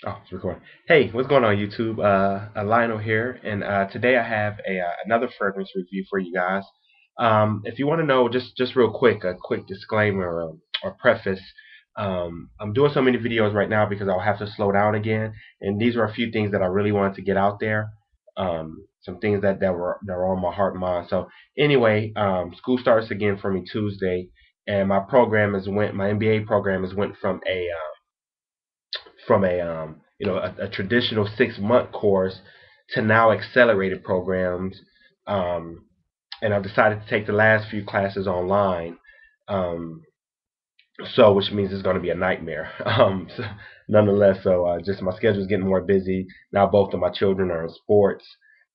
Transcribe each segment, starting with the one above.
Oh, it's recording. Hey, what's going on, YouTube? Lionel here, and today I have another fragrance review for you guys. If you want to know, just real quick, a quick disclaimer or preface. I'm doing so many videos right now because I'll have to slow down again, and these are a few things that I really wanted to get out there. Some things that were on my heart and mind. So anyway, school starts again for me Tuesday, and my MBA program has went from a traditional 6 month course to now accelerated programs. Um, and I've decided to take the last few classes online. Um, so which means it's going to be a nightmare. Nonetheless, just my schedule is getting more busy now. Both of my children are in sports,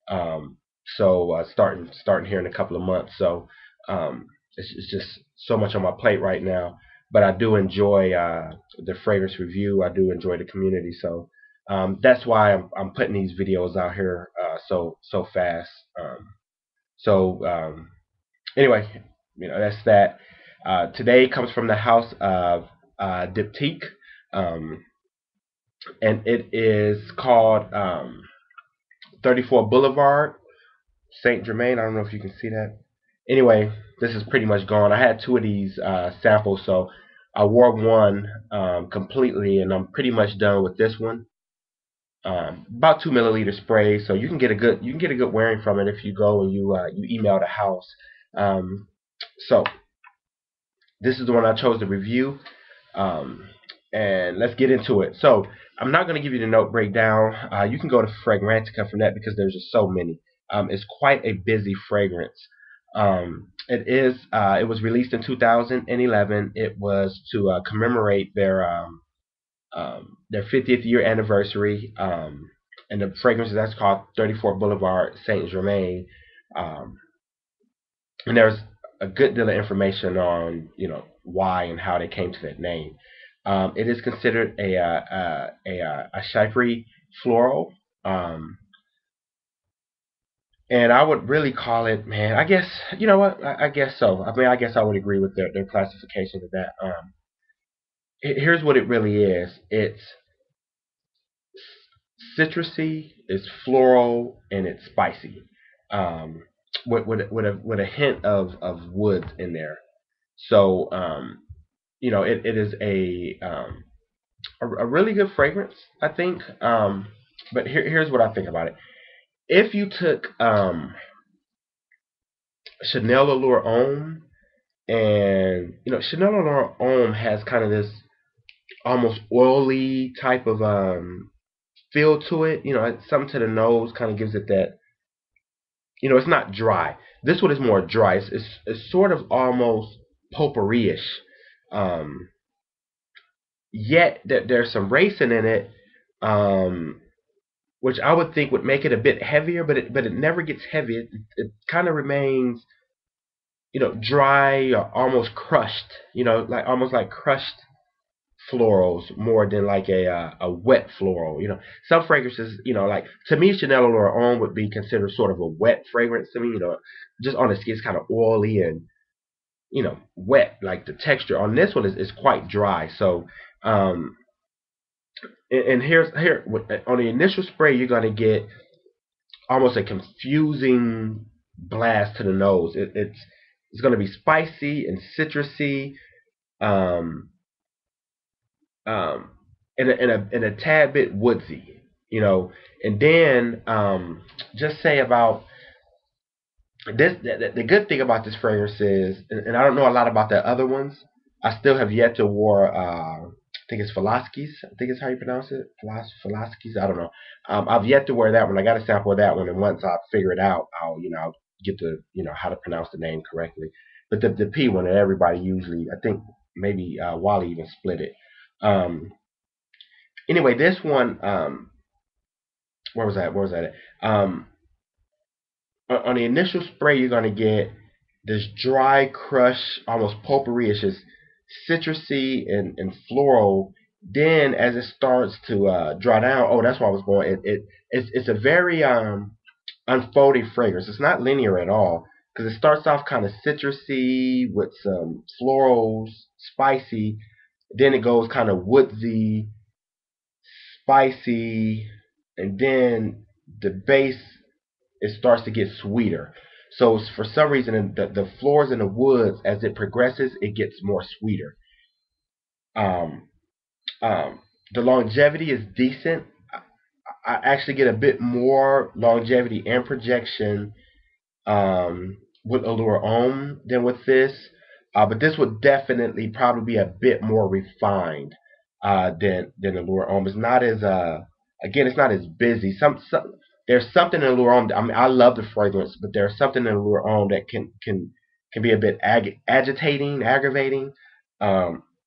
um, starting here in a couple of months. So it's just so much on my plate right now. But I do enjoy the fragrance review. I do enjoy the community. So that's why I'm putting these videos out here so fast. So anyway, that's that. Today comes from the house of Diptyque, um, and it is called 34 Boulevard, Saint Germain. I don't know if you can see that. Anyway, this is pretty much gone. I had two of these samples, so I wore one completely, and I'm pretty much done with this one. About 2 milliliter spray, so you can get a good wearing from it if you go and you email the house. Um, so this is the one I chose to review. Um, and let's get into it. So I'm not going to give you the note breakdown. You can go to Fragrantica for that because there's just so many. It's quite a busy fragrance. It was released in 2011. It was to commemorate their 50th year anniversary. And the fragrance that's called 34 Boulevard Saint Germain. Um, and there's a good deal of information on why and how they came to that name. It is considered a Chypre floral, um, and I would really call it, man. I guess you know what? I guess so. I mean, I guess I would agree with their classification of that. Here's what it really is. It's citrusy, it's floral, and it's spicy, um, with a hint of woods in there. So it is a really good fragrance, I think. But here's what I think about it. If you took Chanel Allure Homme, and Chanel Allure Homme has kind of this almost oily type of feel to it. It's something to the nose, kind of gives it that. It's not dry. This one is more dry. It's sort of almost potpourri-ish. Um, Yet there's some racing in it, um, which I would think would make it a bit heavier, but it never gets heavy. It kind of remains dry or almost crushed. Like almost like crushed florals more than like a wet floral. Some fragrances, like to me, Chanel Allure Homme would be considered sort of a wet fragrance to me. Just on the skin, it's kind of oily and wet. Like the texture on this one is quite dry. So um, and here on the initial spray, you're gonna get almost a confusing blast to the nose. It's gonna be spicy and citrusy, um, um, and a tad bit woodsy, and then just say about this. The good thing about this fragrance is, and I don't know a lot about the other ones. I still have yet to wear. I think it's Philosophes. I think it's how you pronounce it. Philosophes. I don't know. I've yet to wear that one. I got a sample of that one, and once I figure it out, I'll get to how to pronounce the name correctly. But the P one that everybody usually, I think maybe Wally even split it. Um, anyway, this one, where was that? Where was that at? On the initial spray, you're gonna get this dry, crush, almost potpourri-ish, just citrusy and floral. Then, as it starts to dry down, oh, that's where I was going. It's a very unfolding fragrance. It's not linear at all because it starts off kind of citrusy with some florals, spicy. Then it goes kind of woodsy, spicy, and then the base, it starts to get sweeter. So for some reason, the floors in the woods, as it progresses, it gets more sweeter. Um, um, the longevity is decent. I actually get a bit more longevity and projection with Allure Homme than with this. But this would definitely probably be a bit more refined than Allure Homme. It's not as again, it's not as busy. Some there's something in Allure Homme. I mean, I love the fragrance, but there's something in Allure Homme that can be a bit agitating, aggravating.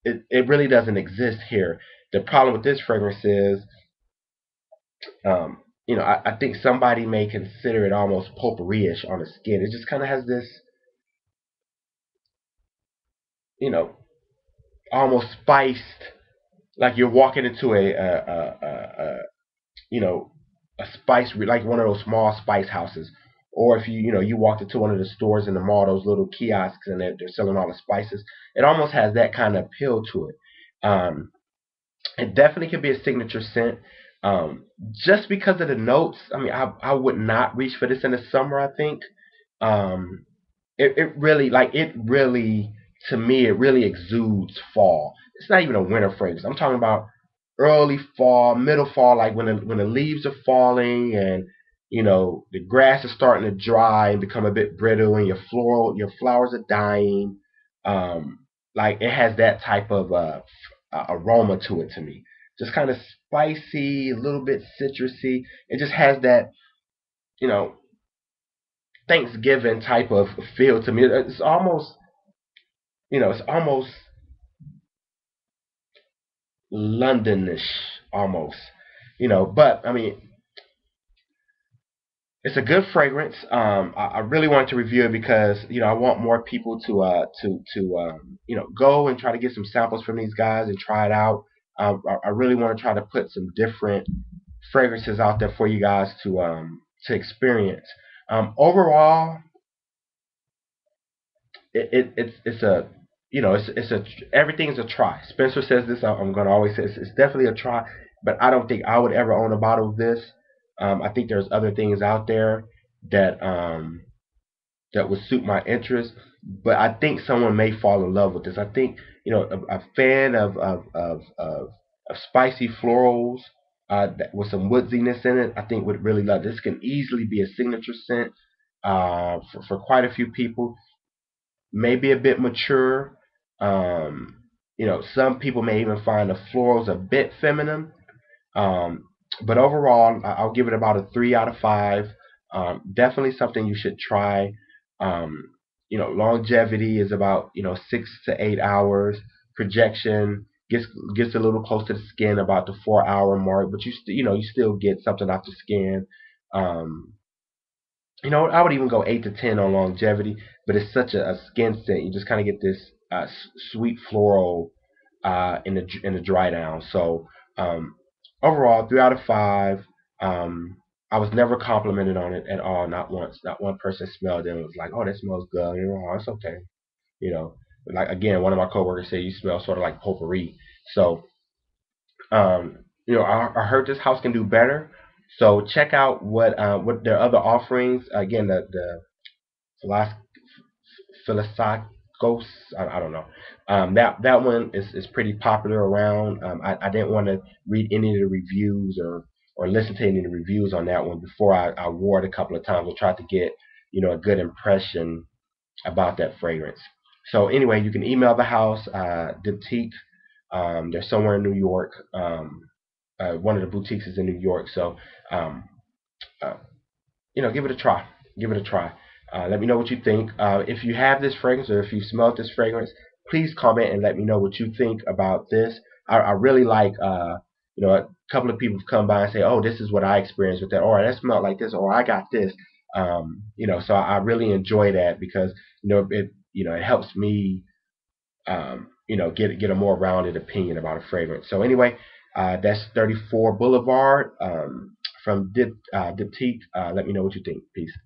It really doesn't exist here. The problem with this fragrance is I think somebody may consider it almost potpourri-ish on the skin. It just kind of has this, you know, almost spiced, like you're walking into you know, a spice, like one of those small spice houses. Or if you walked into one of the stores in the mall, those little kiosks, and they're selling all the spices. It almost has that kind of appeal to it. Um, it definitely could be a signature scent. Just because of the notes, I mean, I would not reach for this in the summer. I think um, it really, to me, it really exudes fall. It's not even a winter fragrance. I'm talking about early fall, middle fall, like when the leaves are falling and the grass is starting to dry and become a bit brittle, and your flowers are dying. Like it has that type of aroma to it to me. Just kind of spicy, a little bit citrusy. It just has that, you know, Thanksgiving type of feel to me. It's almost Londonish, almost. But I mean, it's a good fragrance. I really wanted to review it because I want more people to go and try to get some samples from these guys and try it out. I really want to try to put some different fragrances out there for you guys to experience. Overall, it's a it's a everything's a try. Spencer says this. I'm gonna always say it's definitely a try, but I don't think I would ever own a bottle of this. I think there's other things out there that that would suit my interest, but I think someone may fall in love with this. I think a fan of spicy florals with some woodsiness in it. I think would really love this. Can easily be a signature scent for quite a few people. Maybe a bit mature. Um, some people may even find the florals a bit feminine. Um, but overall, I'll give it about a 3 out of 5. Definitely something you should try. Longevity is about 6 to 8 hours. Projection gets a little close to the skin, about the 4 hour mark, but you still get something off the skin. Um, I would even go 8 to 10 on longevity, but it's such a skin scent. You just kind of get this sweet floral in the dry down. So overall, 3 out of 5. Um, I was never complimented on it at all, not once. Not one person smelled it and was like, "Oh, that smells good." Oh, it's okay. You know, like again, one of my coworkers said you smell sort of like potpourri. So I heard this house can do better. So check out what their other offerings. Again, the Philos- Philisakos. I don't know. That one is pretty popular around. I didn't want to read any of the reviews or listen to any of the reviews on that one before I wore it a couple of times. I tried to get a good impression about that fragrance. So anyway, you can email the house, Diptyque. They're somewhere in New York. One of the boutiques is in New York. So um, uh, give it a try. Give it a try. Let me know what you think. If you have this fragrance or if you smelled this fragrance, please comment and let me know what you think about this. I really like, a couple of people have come by and say, oh, this is what I experienced with that, or that smelled like this, or I got this. So I really enjoy that because, it helps me, get a more rounded opinion about a fragrance. So anyway, that's 34 Boulevard from Diptyque. Let me know what you think. Peace.